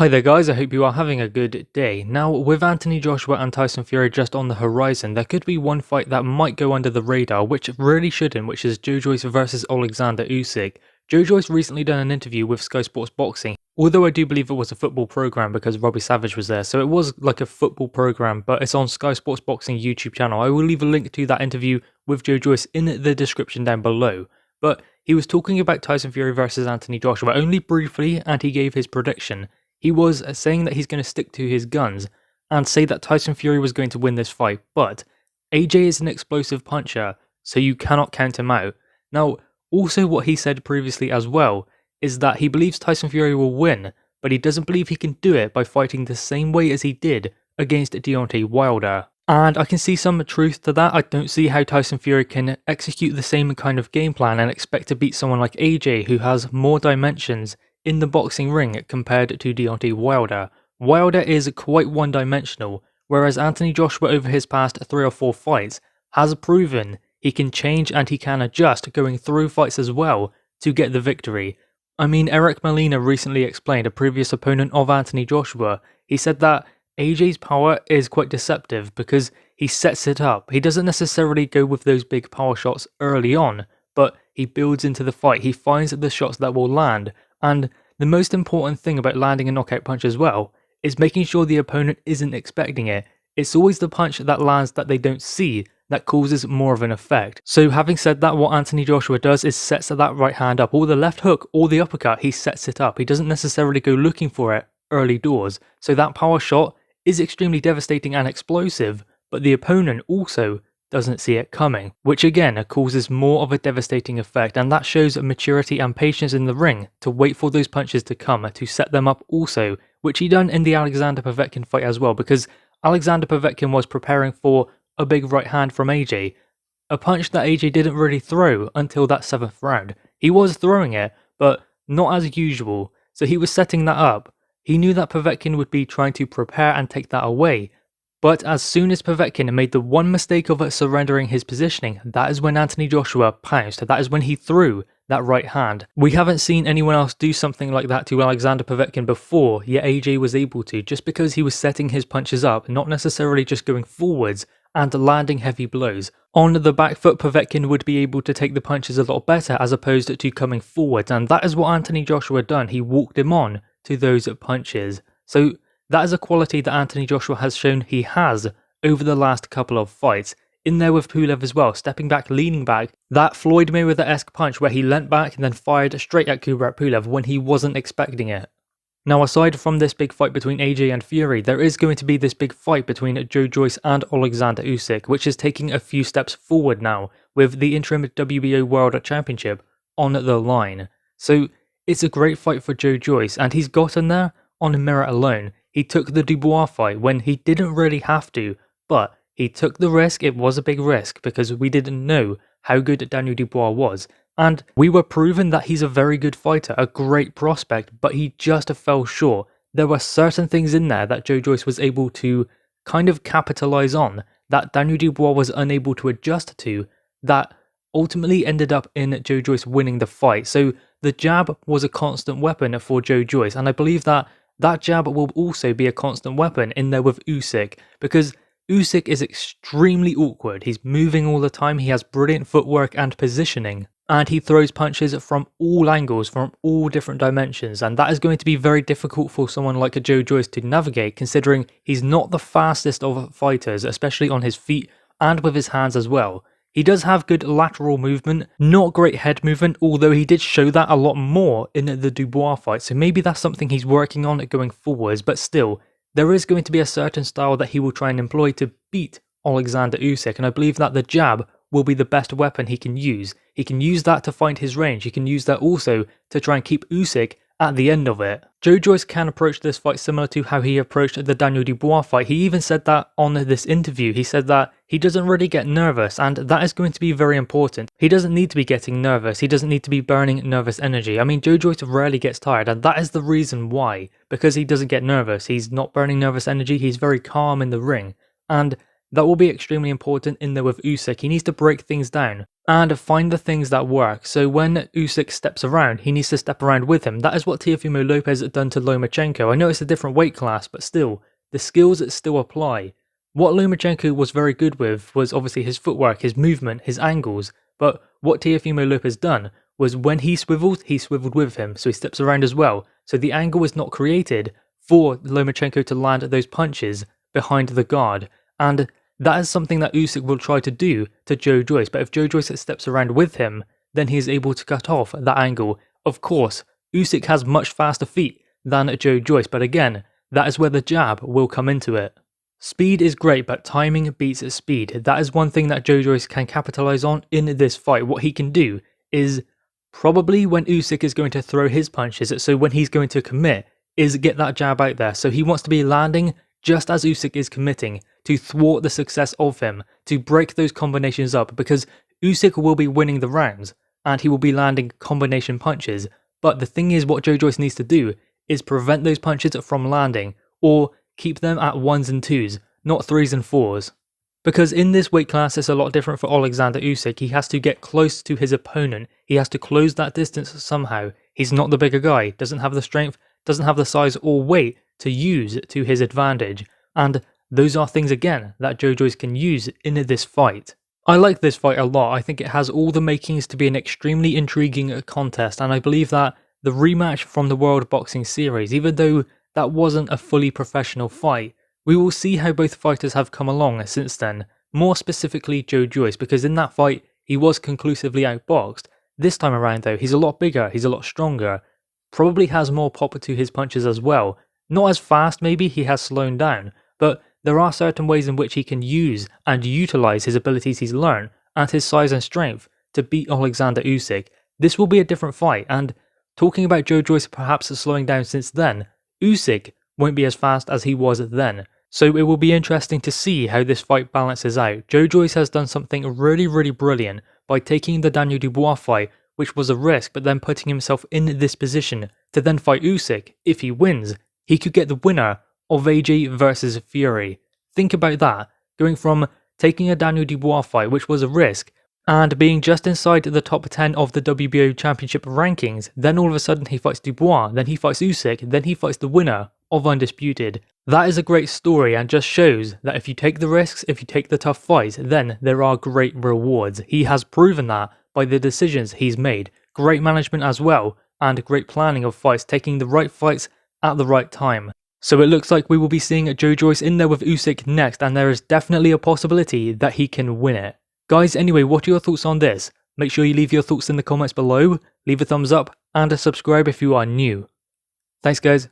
Hi there guys, I hope you are having a good day. Now, with Anthony Joshua and Tyson Fury just on the horizon, there could be one fight that might go under the radar, which really shouldn't, which is Joyce versus Oleksandr Usyk. Joyce recently done an interview with Sky Sports Boxing, although I do believe it was a football program because Robbie Savage was there, so it was like a football program, but it's on Sky Sports Boxing YouTube channel. I will leave a link to that interview with Joyce in the description down below. But he was talking about Tyson Fury versus Anthony Joshua only briefly, and he gave his prediction. He was saying that he's going to stick to his guns and say that Tyson Fury was going to win this fight, but AJ is an explosive puncher, so you cannot count him out. Now, also what he said previously as well is that he believes Tyson Fury will win, but he doesn't believe he can do it by fighting the same way as he did against Deontay Wilder. And I can see some truth to that. I don't see how Tyson Fury can execute the same kind of game plan and expect to beat someone like AJ who has more dimensions in the boxing ring compared to Deontay Wilder. Wilder is quite one-dimensional, whereas Anthony Joshua over his past 3 or 4 fights has proven he can change and he can adjust going through fights as well to get the victory. I mean, Eric Molina recently explained, a previous opponent of Anthony Joshua, he said that AJ's power is quite deceptive because he sets it up. He doesn't necessarily go with those big power shots early on, but he builds into the fight. He finds the shots that will land. And the most important thing about landing a knockout punch as well is making sure the opponent isn't expecting it. It's always the punch that lands that they don't see that causes more of an effect. So having said that, what Anthony Joshua does is sets that right hand up, or the left hook or the uppercut, he sets it up. He doesn't necessarily go looking for it early doors. So that power shot is extremely devastating and explosive, but the opponent also doesn't see it coming, which again causes more of a devastating effect, and that shows maturity and patience in the ring to wait for those punches to come, to set them up also, which he done in the Alexander Povetkin fight as well, because Alexander Povetkin was preparing for a big right hand from AJ, a punch that AJ didn't really throw until that 7th round. He was throwing it, but not as usual, so he was setting that up. He knew that Povetkin would be trying to prepare and take that away. But as soon as Povetkin made the one mistake of surrendering his positioning, that is when Anthony Joshua pounced. That is when he threw that right hand. We haven't seen anyone else do something like that to Alexander Povetkin before, yet AJ was able to, just because he was setting his punches up, not necessarily just going forwards and landing heavy blows. On the back foot, Povetkin would be able to take the punches a lot better as opposed to coming forwards, and that is what Anthony Joshua done. He walked him on to those punches. So that is a quality that Anthony Joshua has shown he has over the last couple of fights. In there with Pulev as well, stepping back, leaning back. That Floyd Mayweather-esque punch where he leant back and then fired straight at Kubrat Pulev when he wasn't expecting it. Now, aside from this big fight between AJ and Fury, there is going to be this big fight between Joyce and Oleksandr Usyk, which is taking a few steps forward now, with the interim WBO World Championship on the line. So it's a great fight for Joyce, and he's gotten there on merit alone. He took the Dubois fight when he didn't really have to, but he took the risk. It was a big risk because we didn't know how good Daniel Dubois was. And we were proven that he's a very good fighter, a great prospect, but he just fell short. There were certain things in there that Joyce was able to kind of capitalize on, that Daniel Dubois was unable to adjust to, that ultimately ended up in Joyce winning the fight. So the jab was a constant weapon for Joyce, and I believe that that jab will also be a constant weapon in there with Usyk, because Usyk is extremely awkward. He's moving all the time, he has brilliant footwork and positioning, and he throws punches from all angles, from all different dimensions, and that is going to be very difficult for someone like Joyce to navigate, considering he's not the fastest of fighters, especially on his feet and with his hands as well. He does have good lateral movement, not great head movement, although he did show that a lot more in the Dubois fight, so maybe that's something he's working on going forwards, but still, there is going to be a certain style that he will try and employ to beat Oleksandr Usyk, and I believe that the jab will be the best weapon he can use. He can use that to find his range, he can use that also to try and keep Usyk at the end of it. Joyce can approach this fight similar to how he approached the Daniel Dubois fight. He even said that on this interview. He said that he doesn't really get nervous, and that is going to be very important. He doesn't need to be getting nervous. He doesn't need to be burning nervous energy. I mean, Joyce rarely gets tired, and that is the reason why. Because he doesn't get nervous. He's not burning nervous energy. He's very calm in the ring. And That will be extremely important in there with Usyk. He needs to break things down and find the things that work. So when Usyk steps around, he needs to step around with him. That is what Teofimo Lopez had done to Lomachenko. I know it's a different weight class, but still, the skills still apply. What Lomachenko was very good with was obviously his footwork, his movement, his angles, but what Teofimo Lopez done was when he swiveled with him, so he steps around as well. So the angle was not created for Lomachenko to land those punches behind the guard, and that is something that Usyk will try to do to Joe Joyce, but if Joe Joyce steps around with him, then he is able to cut off that angle. Of course, Usyk has much faster feet than Joe Joyce, but again, that is where the jab will come into it. Speed is great, but timing beats speed. That is one thing that Joe Joyce can capitalize on in this fight. What he can do is probably when Usyk is going to throw his punches, so when he's going to commit, is get that jab out there. So he wants to be landing just as Usyk is committing to thwart the success of him, to break those combinations up, because Usyk will be winning the rounds and he will be landing combination punches. But the thing is, what Joe Joyce needs to do is prevent those punches from landing, or keep them at 1s and 2s, not 3s and 4s. Because in this weight class it's a lot different for Oleksandr Usyk. He has to get close to his opponent, he has to close that distance somehow. He's not the bigger guy, doesn't have the strength, doesn't have the size or weight to use to his advantage, and those are things again that Joe Joyce can use in this fight. I like this fight a lot. I think it has all the makings to be an extremely intriguing contest, and I believe that the rematch from the World Boxing Series, even though that wasn't a fully professional fight, we will see how both fighters have come along since then, more specifically Joe Joyce, because in that fight he was conclusively outboxed. This time around though, he's a lot bigger, he's a lot stronger, probably has more pop to his punches as well. Not as fast maybe, he has slowed down, but there are certain ways in which he can use and utilise his abilities he's learned and his size and strength to beat Oleksandr Usyk. This will be a different fight, and talking about Joe Joyce perhaps slowing down since then, Usyk won't be as fast as he was then. So it will be interesting to see how this fight balances out. Joe Joyce has done something really brilliant by taking the Daniel Dubois fight, which was a risk, but then putting himself in this position to then fight Usyk. If he wins, he could get the winner of AJ versus Fury. Think about that, going from taking a Daniel Dubois fight, which was a risk, and being just inside the top 10 of the WBO Championship rankings, then all of a sudden he fights Dubois, then he fights Usyk, then he fights the winner of Undisputed. That is a great story and just shows that if you take the risks, if you take the tough fights, then there are great rewards. He has proven that by the decisions he's made. Great management as well, and great planning of fights, taking the right fights at the right time. So it looks like we will be seeing Joe Joyce in there with Usyk next, and there is definitely a possibility that he can win it. Guys, anyway, what are your thoughts on this? Make sure you leave your thoughts in the comments below, leave a thumbs up, and subscribe if you are new. Thanks guys.